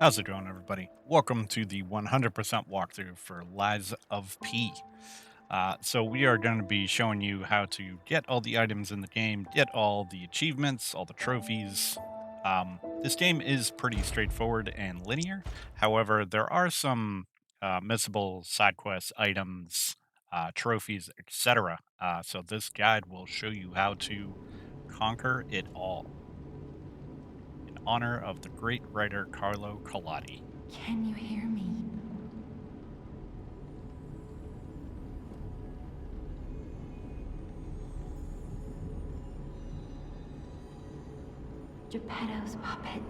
How's it going, everybody? Welcome to the 100% walkthrough for Lies of P. So we are going to be showing you how to get all the items in the game, get all the achievements, all the trophies. This game is pretty straightforward and linear. However, there are some missable side quests, items, trophies, etc. So this guide will show you how to conquer it all in honor of the great writer Carlo Collodi. Can you hear me? Geppetto's puppet.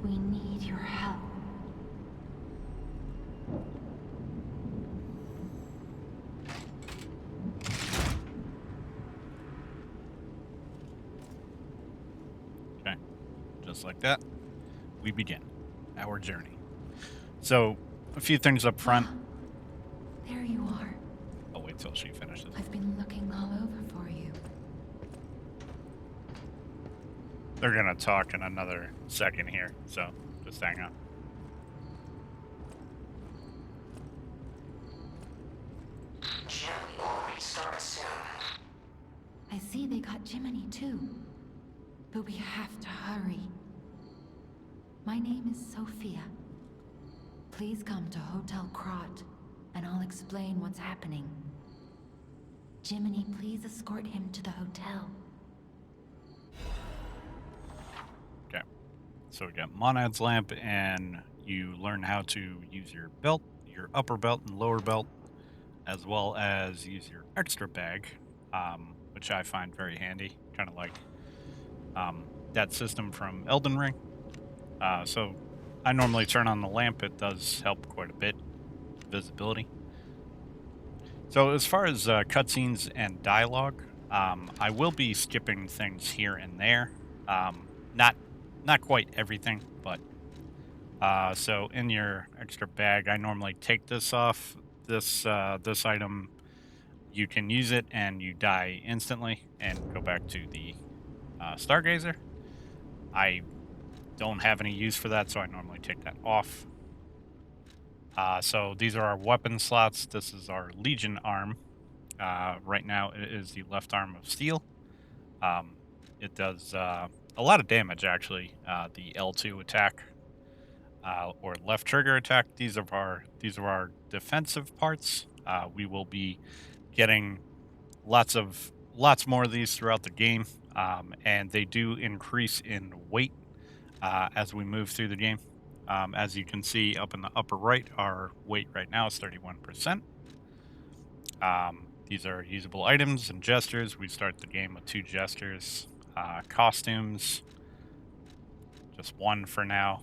We need your help. Okay, just like that, we begin our journey. So, a few things up front. There you are. I'll wait till she finishes. I've been looking all over for you. They're gonna talk in another second here, so just hang on. Jim, we'll restart soon. I see they got Jiminy too. But we have to hurry. My name is Sophia. Please come to Hotel Krat, and I'll explain what's happening. Jiminy, please escort him to the hotel. Okay, so we got Monad's lamp, and you learn how to use your belt, your upper belt and lower belt, as well as use your extra bag, which I find very handy, kind of like that system from Elden Ring. So I normally turn on the lamp. It does help quite a bit, visibility. So as far as cutscenes and dialogue, I will be skipping things here and there. Not quite everything, but so in your extra bag, I normally take this off. This item, you can use it and you die instantly and go back to the Stargazer. I don't have any use for that, so I normally take that off. So these are our weapon slots. This is our Legion arm. Right now, it is the left arm of steel. It does a lot of damage, actually. The L2 attack or left trigger attack. These are our defensive parts. We will be getting lots more of these throughout the game, and they do increase in weight as we move through the game. As you can see up in the upper right, our weight right now is 31%. These are usable items and gestures. We start the game with 2 gestures. Costumes, just 1 for now.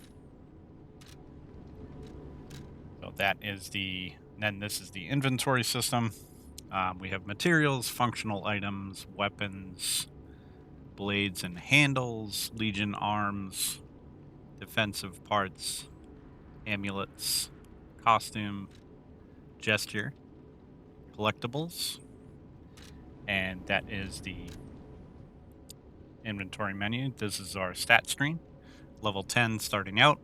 So that is then this is the inventory system. We have materials, functional items, weapons, blades and handles, Legion arms, defensive parts, amulets, costume, gesture, collectibles, and that is the inventory menu. This is our stat screen. Level 10 starting out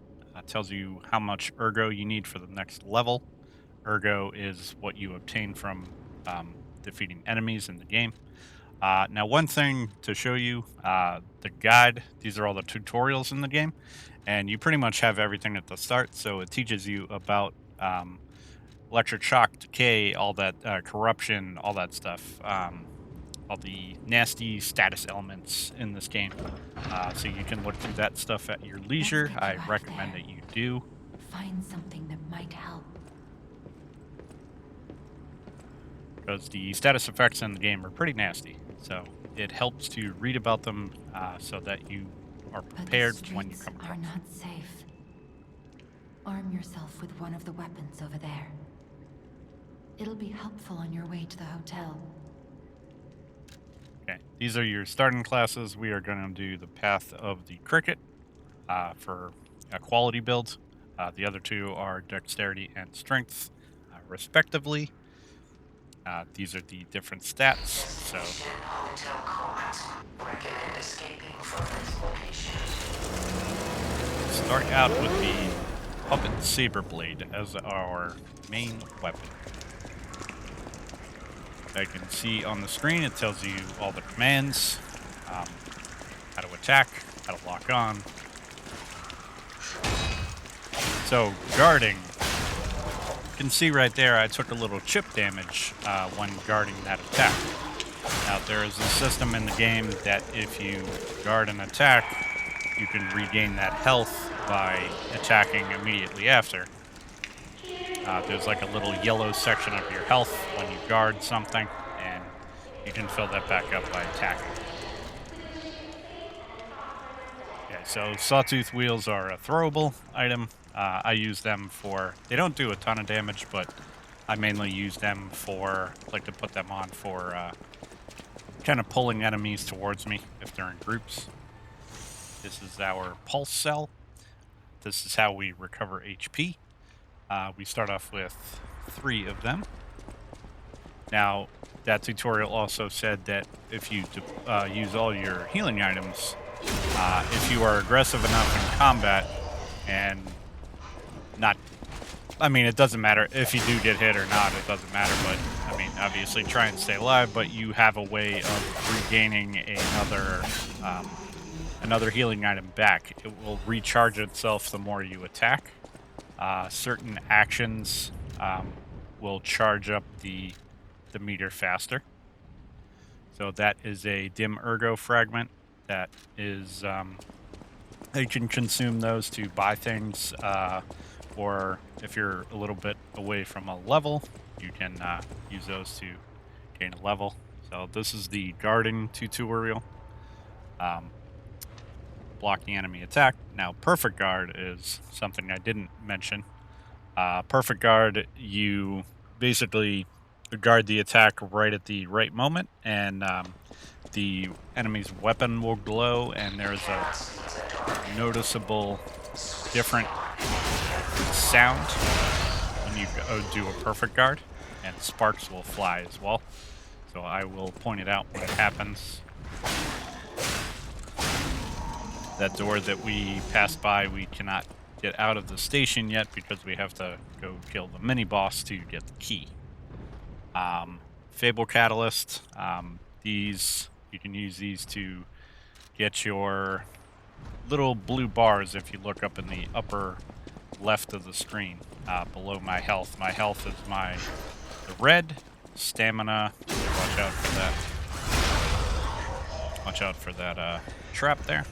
tells you how much ergo you need for the next level. Ergo is what you obtain from defeating enemies in the game. Now, one thing to show you, the guide, these are all the tutorials in the game, and you pretty much have everything at the start, so it teaches you about electric shock, decay, all that corruption, all that stuff, all the nasty status elements in this game. So you can look through that stuff at your leisure. get I you out recommend there. that you do. Find something that might help. Because the status effects in the game are pretty nasty. So it helps to read about them so that you are But the prepared when you streets come are across. not safe. Arm yourself with one of the weapons over there. It'll be helpful on your way to the hotel. Okay, these are your starting classes. We are going to do the Path of the Cricket for a quality build. The other 2 are Dexterity and Strength, respectively. These are the different stats. So, Destination Hotel Krat. Recommend escaping from this location. start out with the puppet saber blade as our main weapon. I can see on the screen it tells you all the commands, how to attack, how to lock on. So guarding, you can see right there I took a little chip damage when guarding that attack. Now there is a system in the game that if you guard an attack, you can regain that health by attacking immediately after. There's like a little yellow section of your health when you guard something, and you can fill that back up by attacking. Okay, so sawtooth wheels are a throwable item. I use them for, they don't do a ton of damage, but I mainly use them for, like to put them on for kind of pulling enemies towards me if they're in groups. This is our pulse cell. This is how we recover HP. We start off with 3 of them. Now, that tutorial also said that if you use all your healing items, if you are aggressive enough in combat and not, I mean, it doesn't matter if you do get hit or not, it doesn't matter, but I mean, obviously try and stay alive, but you have a way of regaining another healing item back. It will recharge itself the more you attack. Certain actions will charge up the meter faster. So that is a dim ergo fragment. That is, you can consume those to buy things, or if you're a little bit away from a level, you can use those to gain a level. So this is the guarding tutorial. Blocking enemy attack. Now, perfect guard is something I didn't mention. Perfect guard, you basically guard the attack right at the right moment, and the enemy's weapon will glow, and there's a noticeable different sound when you do a perfect guard, and sparks will fly as well. So I will point it out when it happens. That door that we passed by, we cannot get out of the station yet because we have to go kill the mini boss to get the key. Fable catalyst. These, you can use these to get your little blue bars if you look up in the upper left of the screen, below my health. My health is the red, stamina. Watch out for that. Watch out for that trap there.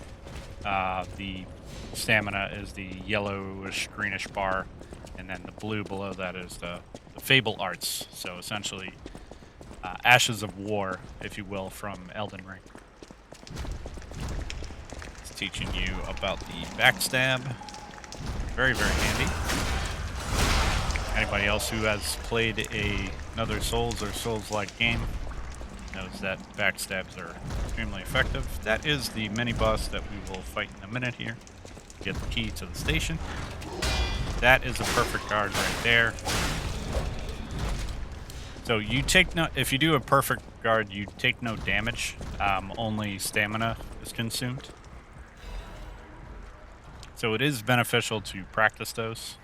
The stamina is the yellowish greenish bar, and then the blue below that is the Fable arts. So essentially, Ashes of War, if you will, from Elden Ring. It's teaching you about the backstab. Very, very handy. Anybody else who has played another Souls or Souls-like game knows that backstabs are extremely effective. That is the mini-boss that we will fight in a minute here. Get the key to the station. That is a perfect guard right there. So you take no, if you do a perfect guard, you take no damage. Only stamina is consumed. So it is beneficial to practice those.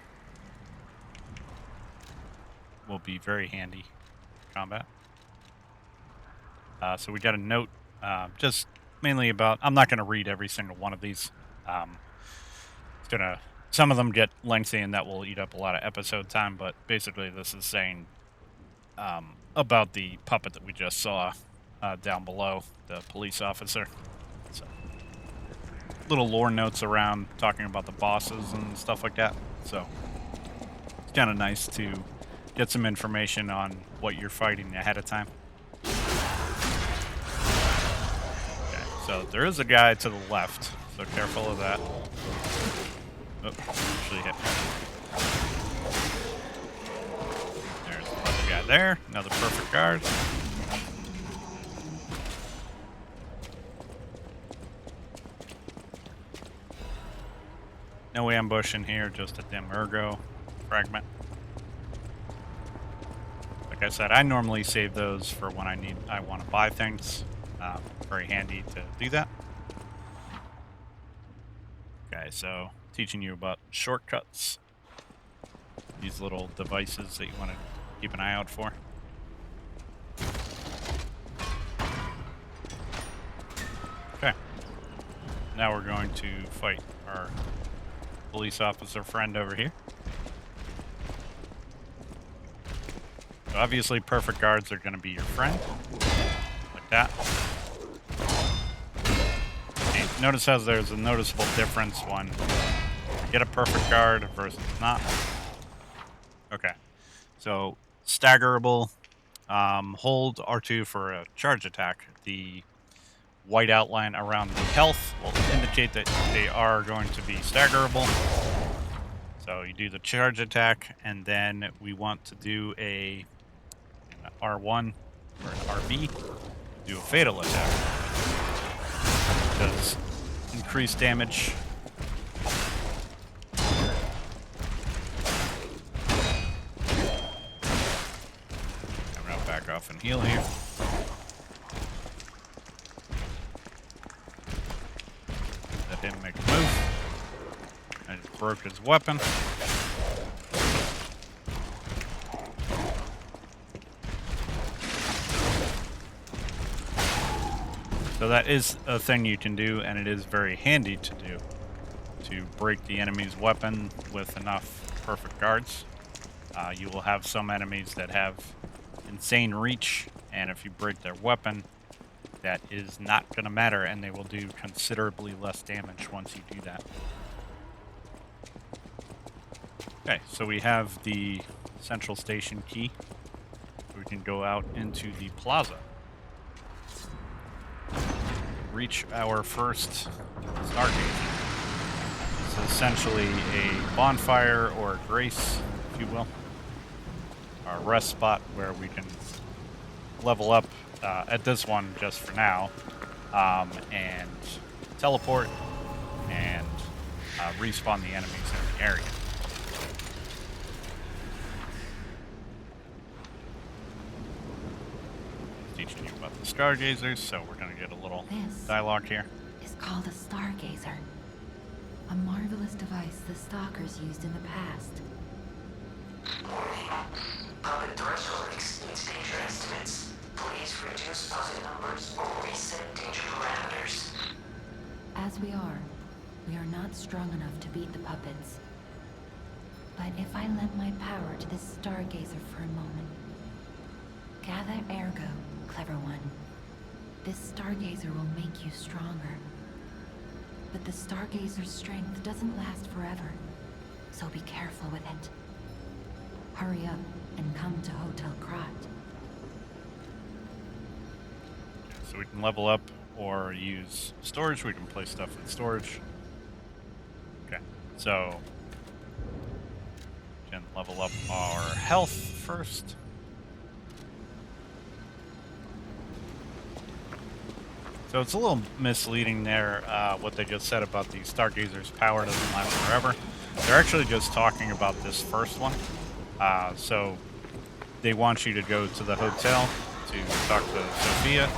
Will be very handy in combat. So we got a note, just mainly about, I'm not going to read every single one of these. Some of them get lengthy and that will eat up a lot of episode time, but basically this is saying about the puppet that we just saw down below, the police officer. So, little lore notes around talking about the bosses and stuff like that. So it's kind of nice to get some information on what you're fighting ahead of time. So there is a guy to the left, so careful of that. Oh, actually hit me. There's another guy there, another perfect guard. No ambush in here, just a dim ergo fragment. Like I said, I normally save those for when I want to buy things. Very handy to do that. Okay, so teaching you about shortcuts. These little devices that you want to keep an eye out for. Okay. Now we're going to fight our police officer friend over here. So obviously, perfect guards are going to be your friend. Like that. Okay, notice how there's a noticeable difference when you get a perfect guard versus not. Okay. So, staggerable. Hold R2 for a charge attack. The white outline around the health will indicate that they are going to be staggerable. So you do the charge attack, and then we want to do an R1 or an RB, do a fatal attack. Does increased damage. I'm gonna back off and heal here. That didn't make a move. I just broke his weapon. So that is a thing you can do, and it is very handy to do, to break the enemy's weapon with enough perfect guards. You will have some enemies that have insane reach, and if you break their weapon, that is not going to matter, and they will do considerably less damage once you do that. Okay, so we have the central station key. We can go out into the plaza. Reach our first Stargazer. It's essentially a bonfire or a grace, if you will. Our rest spot where we can level up at this one just for now, and teleport and respawn the enemies in the area. Teaching you about the Stargazers, so we're going to get a little dialogue here. Is called a Stargazer. A marvelous device the stalkers used in the past. Puppet threshold exceeds danger estimates. Please reduce puppet numbers or reset danger parameters. As we are not strong enough to beat the puppets. But if I lend my power to this Stargazer for a moment. Gather ergo, clever one. This Stargazer will make you stronger. But the Stargazer's strength doesn't last forever, so be careful with it. Hurry up and come to Hotel Krat. So we can level up or use storage. We can place stuff in storage. Okay, so we can level up our health first. So it's a little misleading there, what they just said about the Stargazer's power doesn't last forever. They're actually just talking about this first one. So they want you to go to the hotel to talk to Sophia,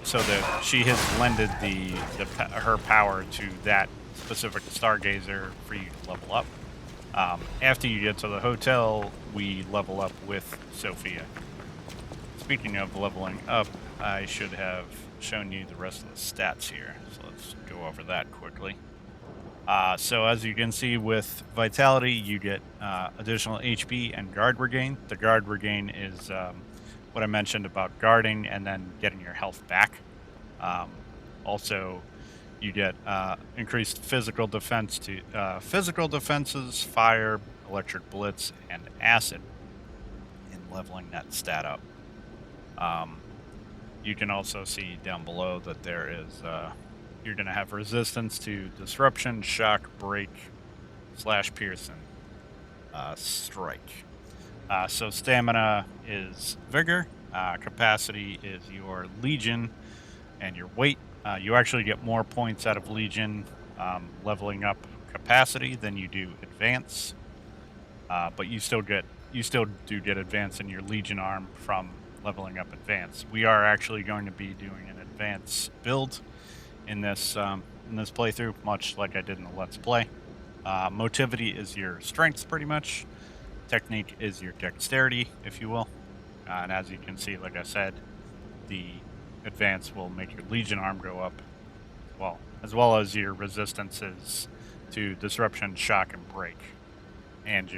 so that she has lended her power to that specific Stargazer for you to level up. After you get to the hotel, we level up with Sophia. Speaking of leveling up, I should have shown you the rest of the stats here, so let's go over that quickly. So as you can see with Vitality, you get additional HP and Guard Regain. The Guard Regain is what I mentioned about guarding and then getting your health back. Also, you get increased physical defense to physical defenses, fire, electric blitz, and acid in leveling that stat up. You can also see down below that there is, you're going to have resistance to disruption, shock, break, slash, pierce, and strike. So stamina is vigor, capacity is your legion, and your weight. You actually get more points out of legion leveling up capacity than you do advance, but you still do get advance in your legion arm from leveling up advance. We are actually going to be doing an advance build in this in this playthrough, much like I did in the Let's Play. Motivity is your strengths, pretty much. Technique is your dexterity, if you will. And as you can see, like I said, the advance will make your Legion arm go up as well as your resistances to disruption, shock, and break, and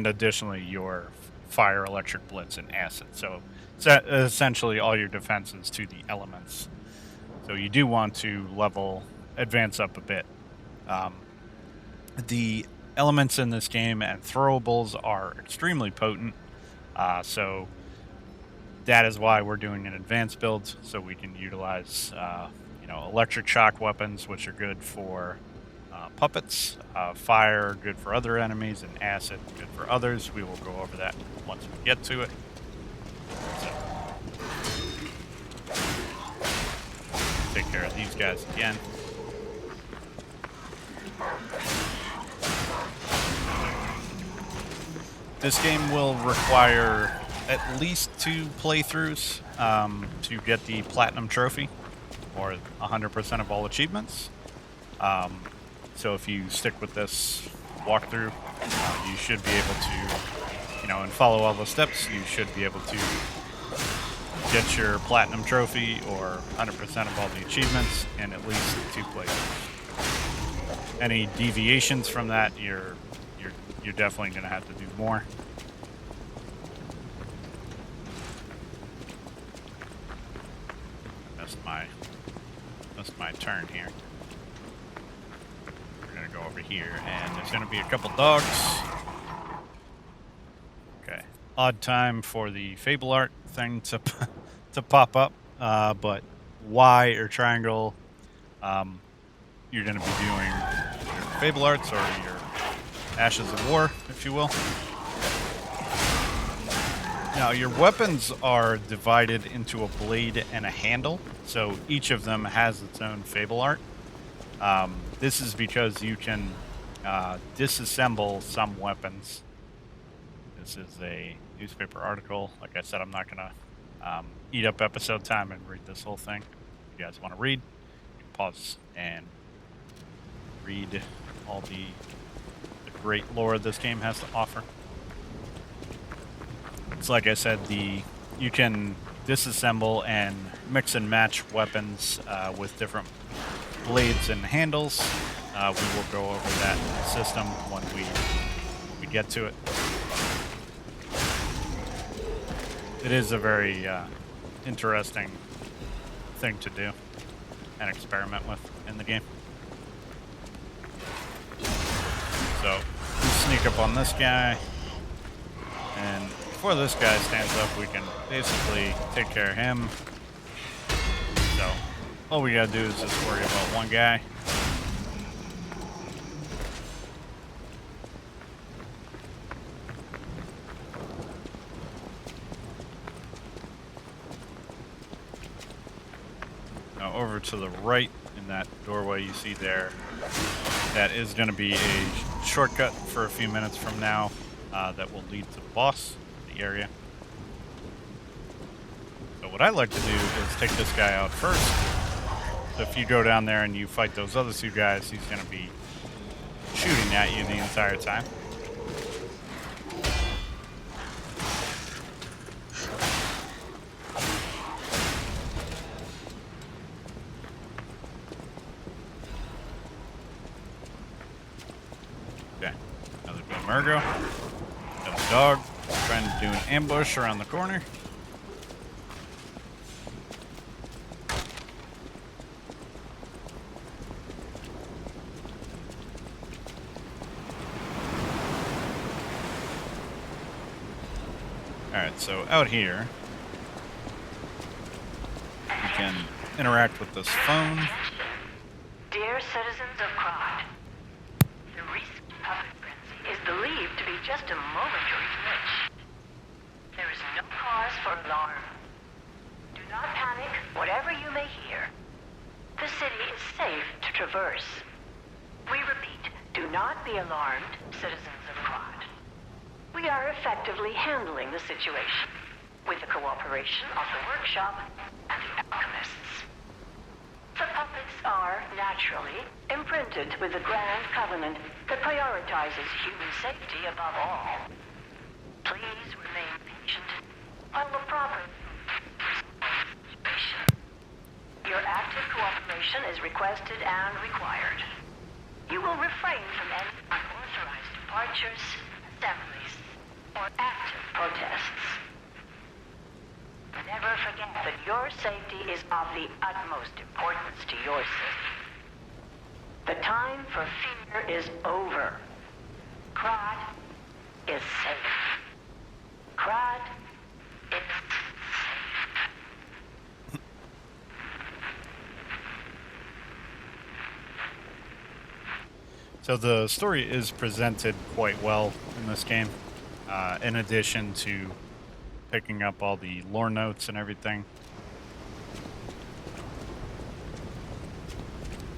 additionally your fire, electric, blitz, and acid. So it's essentially all your defenses to the elements. So you do want to advance up a bit. Um, the elements in this game and throwables are extremely potent. So that is why we're doing an advanced build, so we can utilize, electric shock weapons, which are good for puppets, fire, good for other enemies, and acid, good for others. We will go over that once we get to it. So, take care of these guys again. This game will require at least 2 playthroughs to get the platinum trophy, or 100% of all achievements. So if you stick with this walkthrough, you should be able to, and follow all the steps, you should be able to get your platinum trophy or 100% of all the achievements in at least 2 playthroughs. Any deviations from that, you're definitely going to have to do more. That's my turn here. We're gonna go over here, and there's gonna be a couple dogs. Okay, odd time for the Fable Art thing to to pop up, but Y or triangle, you're gonna be doing your Fable Arts or your Ashes of War, if you will. Now, your weapons are divided into a blade and a handle, so each of them has its own Fable Art. This is because you can disassemble some weapons. This is a newspaper article. Like I said, I'm not going to eat up episode time and read this whole thing. If you guys want to read, you can pause and read all the great lore this game has to offer. It's like I said, you can disassemble and mix and match weapons with different blades and handles. We will go over that system when we get to it. It is a very interesting thing to do and experiment with in the game. So, we sneak up on this guy, and before this guy stands up, we can basically take care of him. So, all we gotta do is just worry about one guy. Now, over to the right in that doorway you see there, that is going to be a shortcut for a few minutes from now that will lead to the boss. Area. So what I like to do is take this guy out first. So if you go down there and you fight those other 2 guys, he's going to be shooting at you the entire time. Okay, another Mergo, another dog. Trying to do an ambush around the corner. Alright, so out here, you can interact with this phone. Dear citizens of Krat, the recent public frenzy is believed to be just a momentary glitch. There is no cause for alarm. Do not panic, whatever you may hear. The city is safe to traverse. We repeat, do not be alarmed, citizens of Krat. We are effectively handling the situation, with the cooperation of the workshop and the alchemists. The puppets are, naturally, imprinted with the grand covenant that prioritizes human safety above all. Please remain patient while the proper situation. Your active cooperation is requested and required. You will refrain from any unauthorized departures, assemblies, or active protests. Never forget that your safety is of the utmost importance to your city. The time for fear is over. Krat is safe. Krat is safe. So the story is presented quite well in this game, in addition to picking up all the lore notes and everything.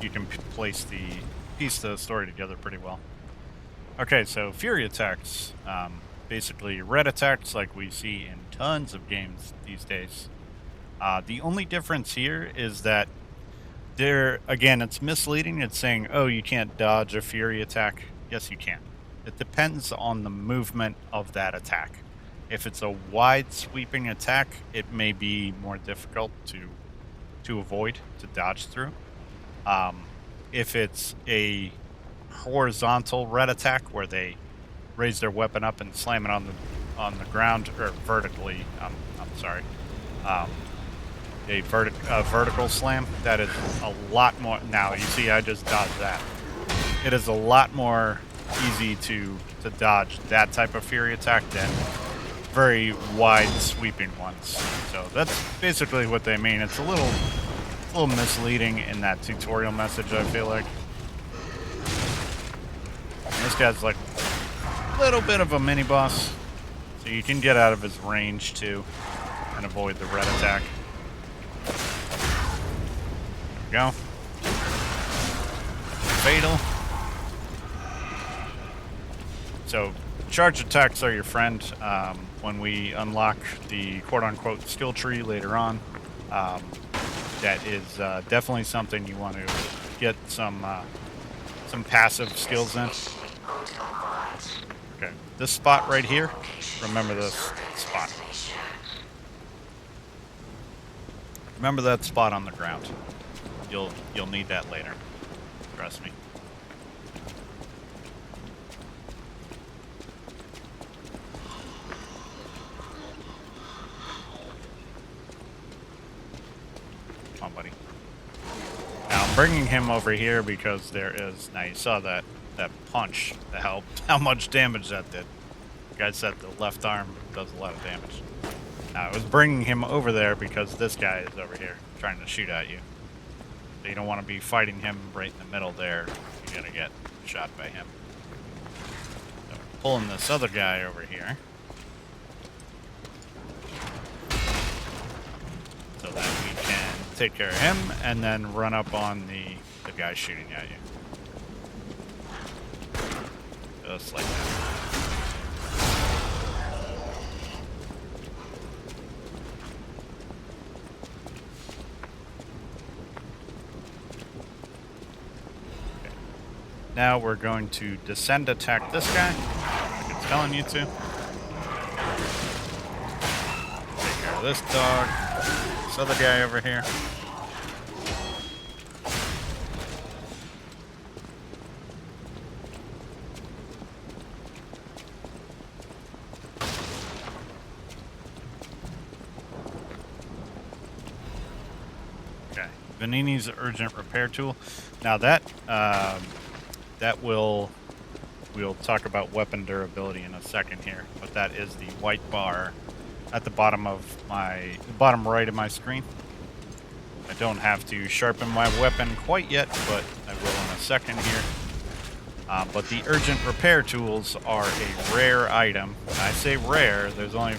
You can piece the story together pretty well. Okay, so Fury attacks, basically red attacks like we see in tons of games these days. The only difference here is that again, it's misleading. It's saying, oh, you can't dodge a Fury attack. Yes, you can. It depends on the movement of that attack. If it's a wide sweeping attack, it may be more difficult to avoid, to dodge through. If it's a horizontal red attack where they raise their weapon up and slam it on the ground, or vertically, I'm sorry, a vertical slam, that is a lot more. Now you see, I just dodged that. It is a lot more easy to dodge that type of Fury attack than very wide sweeping ones. So that's basically what they mean. It's a little misleading in that tutorial message, I feel like. And this guy's like a little bit of a mini boss, so you can get out of his range too and avoid the red attack. There we go. Fatal. So charge attacks are your friend when we unlock the quote-unquote skill tree later on. That is definitely something you want to get some passive skills in. Okay, this spot right here. Remember this spot. Remember that spot on the ground. You'll need that later. Trust me. Come on, buddy. Now I'm bringing him over here because there is. Now you saw that punch. How much damage that did. The guy said the left arm does a lot of damage. Now I was bringing him over there because this guy is over here trying to shoot at you. So you don't want to be fighting him right in the middle there. You're gonna get shot by him. So we're pulling this other guy over here, so that we can take care of him and then run up on the guy shooting at you. Just like that. Okay. Now we're going to descend attack this guy, like it's telling you to. Take care of this dog. This other guy over here. Vanini's urgent repair tool. Now that we'll talk about weapon durability in a second here, but that is the white bar at the bottom right of my screen. I don't have to sharpen my weapon quite yet, but I will in a second here. But the urgent repair tools are a rare item. When I say rare, there's only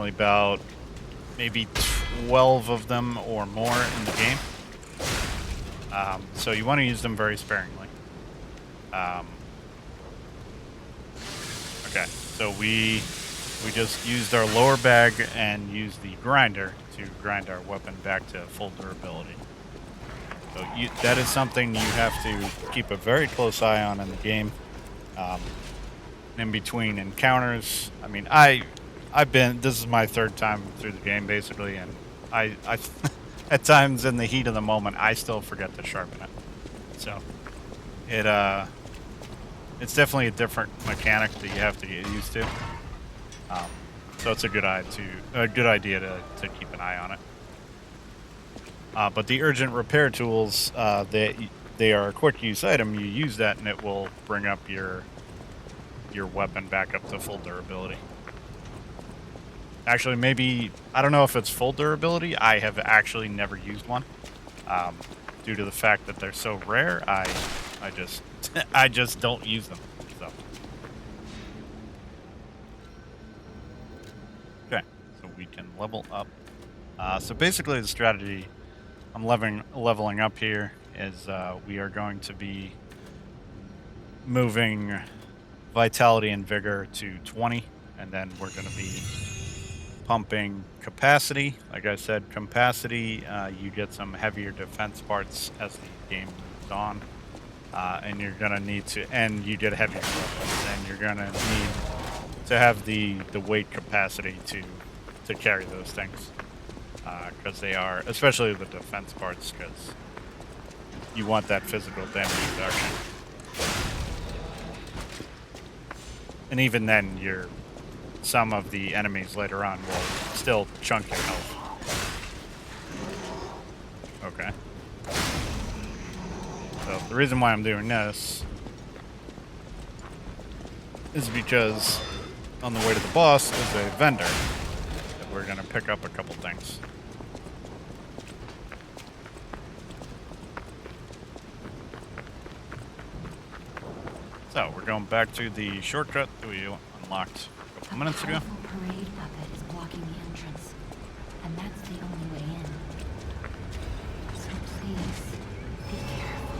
about maybe 12 of them or more in the game. So you want to use them very sparingly. Okay, so we we just used our lower bag and used the grinder to grind our weapon back to full durability. So that is something you have to keep a very close eye on in the game. Um, in between encounters, I mean, this is my third time through the game basically, and I at times in the heat of the moment, I still forget to sharpen it. So it it's definitely a different mechanic that you have to get used to. Um, so it's a good idea to keep an eye on it. But the urgent repair tools, they are a quick use item. You use that and it will bring up your weapon back up to full durability. Actually, maybe, I don't know if it's full durability. I have actually never used one. Due to the fact that they're so rare, I just I just don't use them. So okay, so we can level up. So basically, the strategy I'm leveling up here is we are going to be moving vitality and vigor to 20, and then we're going to be pumping capacity. Like I said, capacity, you get some heavier defense parts as the game moves on. And you're going to need to, and you get heavier weapons, and you're going to need to have the weight capacity to carry those things. Because they are, especially the defense parts, because you want that physical damage reduction. And even then, some of the enemies later on will still chunk your health. Okay. So the reason why I'm doing this is because on the way to the boss is a vendor that we're going to pick up a couple things. So we're going back to the shortcut that we unlocked a couple minutes ago. The parade puppet is blocking the entrance, and that's the only way in. So please, be careful.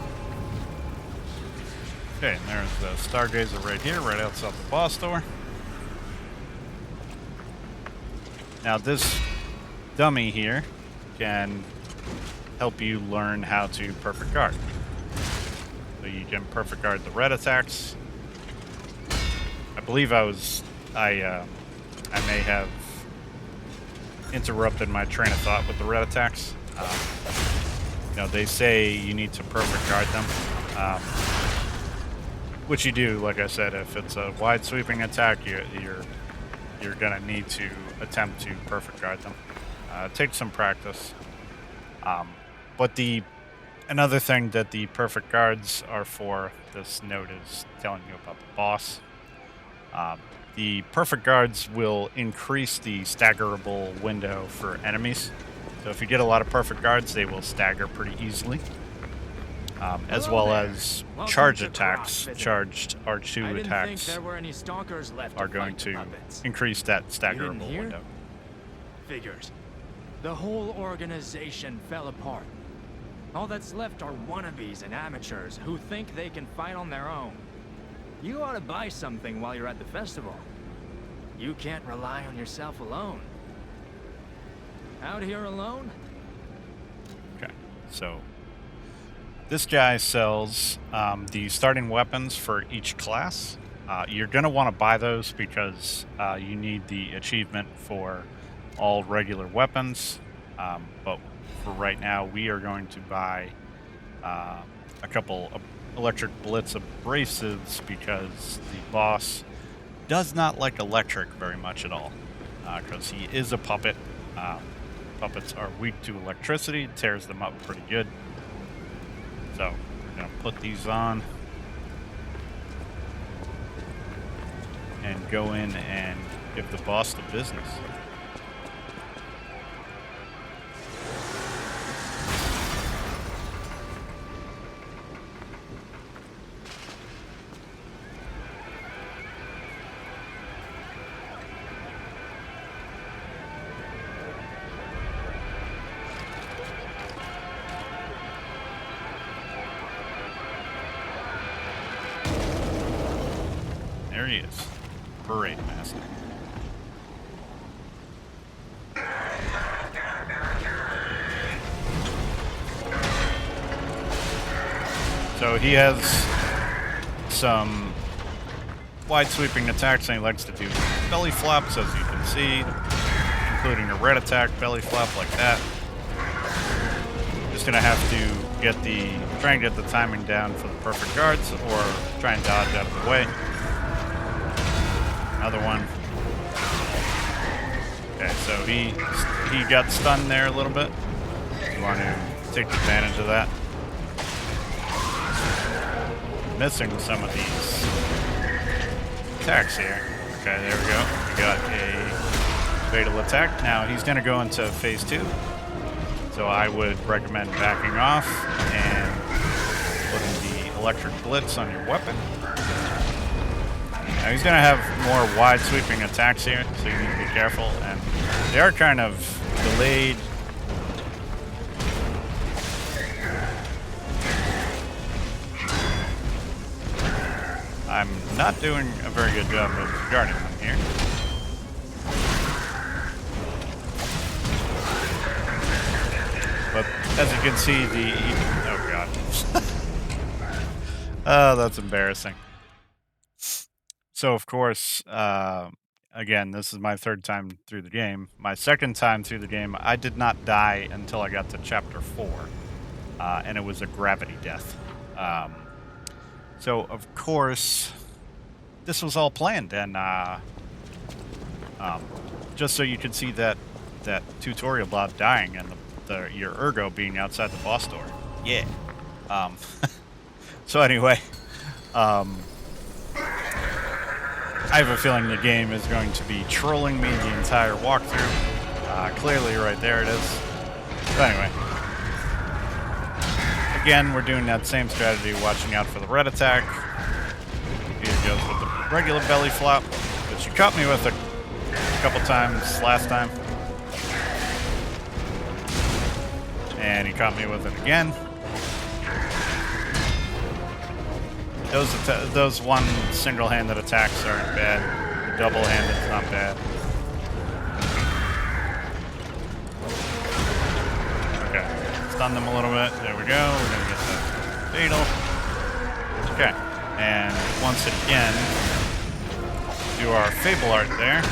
Okay, and there's the Stargazer right here, right outside the boss door. Now this dummy here can help you learn how to perfect guard. So you can perfect guard the red attacks. I believe I may have interrupted my train of thought with the red attacks. They say you need to perfect guard them, which you do. Like I said, if it's a wide sweeping attack, you're gonna need to attempt to perfect guard them. It takes some practice, but another thing that the perfect guards are for, this note is telling you about the boss. The perfect guards will increase the staggerable window for enemies. So if you get a lot of perfect guards, they will stagger pretty easily. As well as charge attacks. Charged R2 attacks are going to increase that staggerable window. Figures. The whole organization fell apart. All that's left are wannabes and amateurs who think they can fight on their own. You ought to buy something while you're at the festival. You can't rely on yourself alone. Out here alone? Okay, so this guy sells the starting weapons for each class. You're going to want to buy those because you need the achievement for all regular weapons. But for right now, we are going to buy a couple of electric blitz abrasives because the boss does not like electric very much at all. Because he is a puppet. Puppets are weak to electricity. It tears them up pretty good. So we're going to put these on and go in and give the boss the business. There he is, Parade Master. So he has some wide sweeping attacks, and he likes to do belly flops, as you can see, including a red attack, belly flop like that. Just gonna have to try and get the timing down for the perfect guards, or try and dodge out of the way. Another one. Okay, so he got stunned there a little bit. You want to take advantage of that. Missing some of these attacks here. Okay, there we go. We got a fatal attack. Now he's going to go into phase 2. So I would recommend backing off and putting the electric blitz on your weapon. Now he's going to have more wide sweeping attacks here, so you need to be careful. And they are kind of delayed. I'm not doing a very good job of guarding them here. But as you can see, oh god. Oh, that's embarrassing. So of course, again, this is my third time through the game. My second time through the game, I did not die until I got to chapter 4. And it was a gravity death. So of course, this was all planned, and just so you can see that tutorial about dying and your ergo being outside the boss door. Yeah. So anyway, I have a feeling the game is going to be trolling me the entire walkthrough. Clearly, right there it is. So anyway. Again, we're doing that same strategy, watching out for the red attack. Here goes with the regular belly flop, which you caught me with a couple times last time. And he caught me with it again. Those one single-handed attacks aren't bad. Double-handed is not bad. Okay, stun them a little bit. There we go. We're gonna get that fatal. Okay, and once again, do our Fable art there.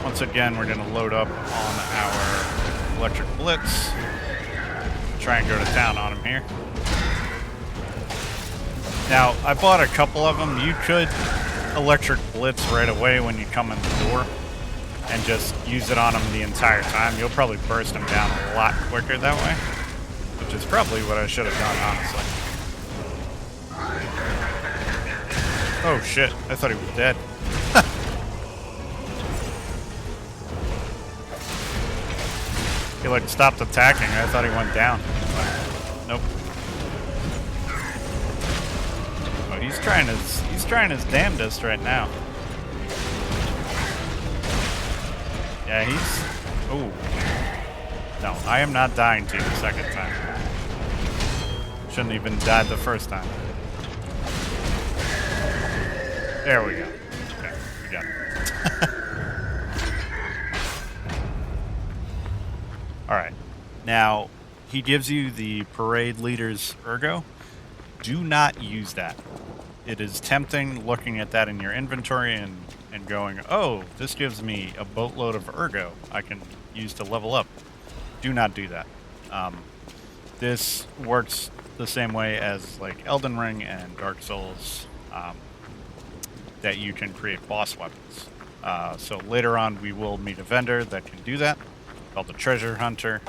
Once again, we're gonna load up on our electric blitz. Try and go to town on him here. Now, I bought a couple of them. You could electric blitz right away when you come in the door and just use it on them the entire time. You'll probably burst them down a lot quicker that way, which is probably what I should have done, honestly. Oh shit, I thought he was dead. He like stopped attacking. I thought he went down. Nope. Oh, he's trying his damnedest right now. Yeah, he's... Ooh. No, I am not dying to you the second time. Shouldn't even died the first time. There we go. Okay, we got it. Alright. Now, he gives you the parade leader's ergo. Do not use that. It is tempting looking at that in your inventory and going, oh, this gives me a boatload of ergo I can use to level up. Do not do that. This works the same way as like Elden Ring and Dark Souls, that you can create boss weapons. So later on we will meet a vendor that can do that, called the Treasure Hunter.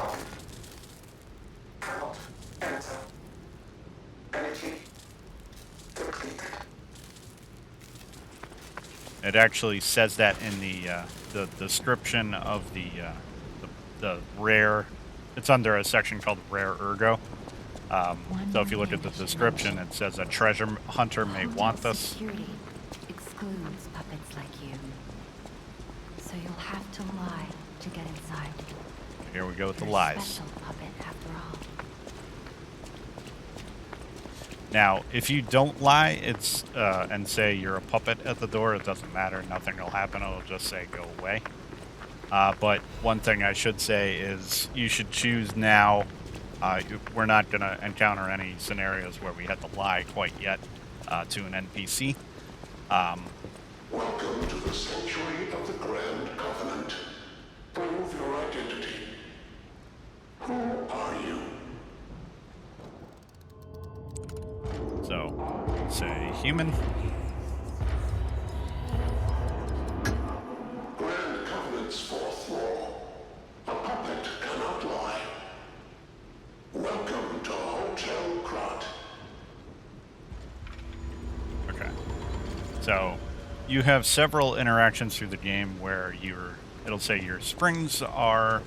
It actually says that in the description of the rare. It's under a section called Rare Ergo. So if you look at the description, it says a treasure hunter may want this. Security excludes puppets like you. So you'll have to lie to get inside. Here we go with the You're a lies. special puppet after all. Now, if you don't lie, it's and say you're a puppet at the door, it doesn't matter. Nothing will happen. It'll just say go away. But one thing I should say is you should choose now We're not going to encounter any scenarios where we had to lie quite yet to an NPC. Welcome to the sanctuary of the Grand Covenant. Prove your identity. Who are you? So, say human. Grand Covenant's fourth law. A puppet cannot lie. Welcome to Hotel Krat. Okay. So, you have several interactions through the game where it'll say your springs are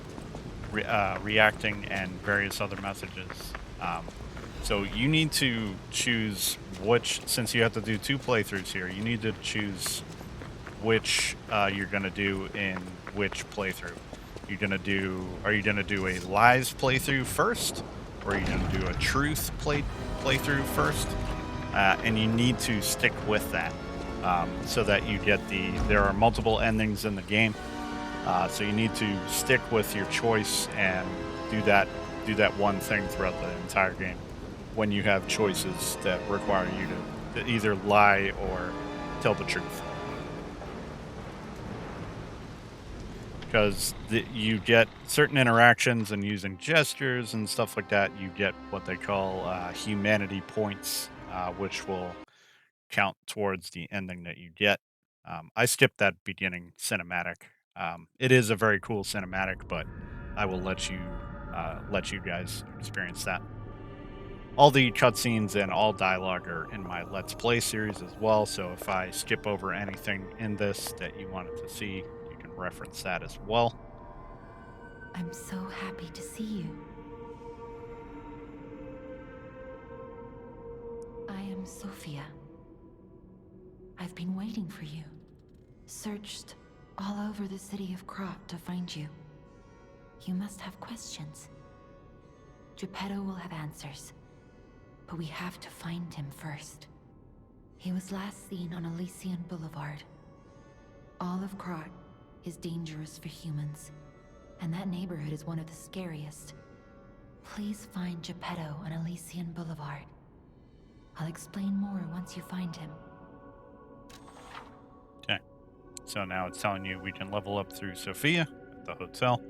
reacting and various other messages. So you need to choose which, since you have to do 2 playthroughs here, you need to choose which you're going to do in which playthrough. Are you going to do a lies playthrough first, or are you going to do a truth playthrough first? And you need to stick with that so that you get there are multiple endings in the game. So you need to stick with your choice and do that one thing throughout the entire game when you have choices that require you to either lie or tell the truth. Because you get certain interactions, and using gestures and stuff like that, you get what they call humanity points, which will count towards the ending that you get. I skipped that beginning cinematic. It is a very cool cinematic, but I will let you guys experience that. All the cutscenes and all dialogue are in my Let's Play series as well, so if I skip over anything in this that you wanted to see, you can reference that as well. I'm so happy to see you. I am Sophia. I've been waiting for you. Searched all over the city of Krat to find you. You must have questions. Geppetto will have answers. But we have to find him first. He was last seen on Elysian Boulevard. All of Krat is dangerous for humans, and that neighborhood is one of the scariest. Please find Geppetto on Elysian Boulevard. I'll explain more once you find him. Okay. So now it's telling you we can level up through Sophia at the hotel.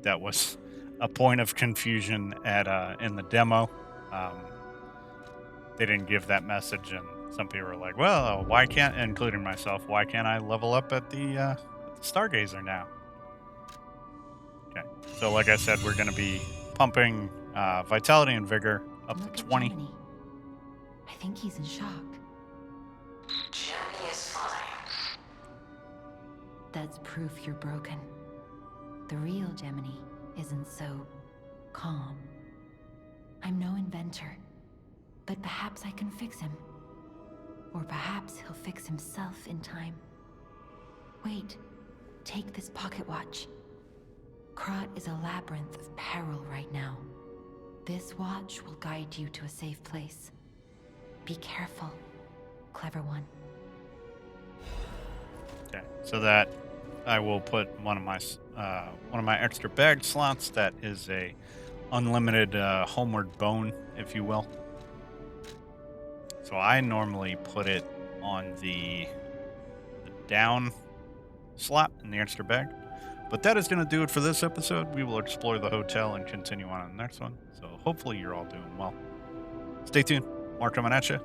That was a point of confusion in the demo. They didn't give that message, and some people were like, well, why can't, including myself, why can't I level up at the Stargazer now? Okay, so like I said, we're going to be pumping vitality and vigor up Look to at 20. Gemini. I think he's in shock. Gemini is fine. That's proof you're broken. The real Gemini isn't so calm. I'm no inventor, but perhaps I can fix him. Or perhaps he'll fix himself in time. Wait, take this pocket watch. Krat is a labyrinth of peril right now. This watch will guide you to a safe place. Be careful, clever one. Okay, so that I will put one of my extra bag slots. That is a unlimited homeward bone, if you will. So I normally put it on the down slot in the extra bag. But that is going to do it for this episode. We will explore the hotel and continue on the next one. So hopefully you're all doing well. Stay tuned. More coming at you.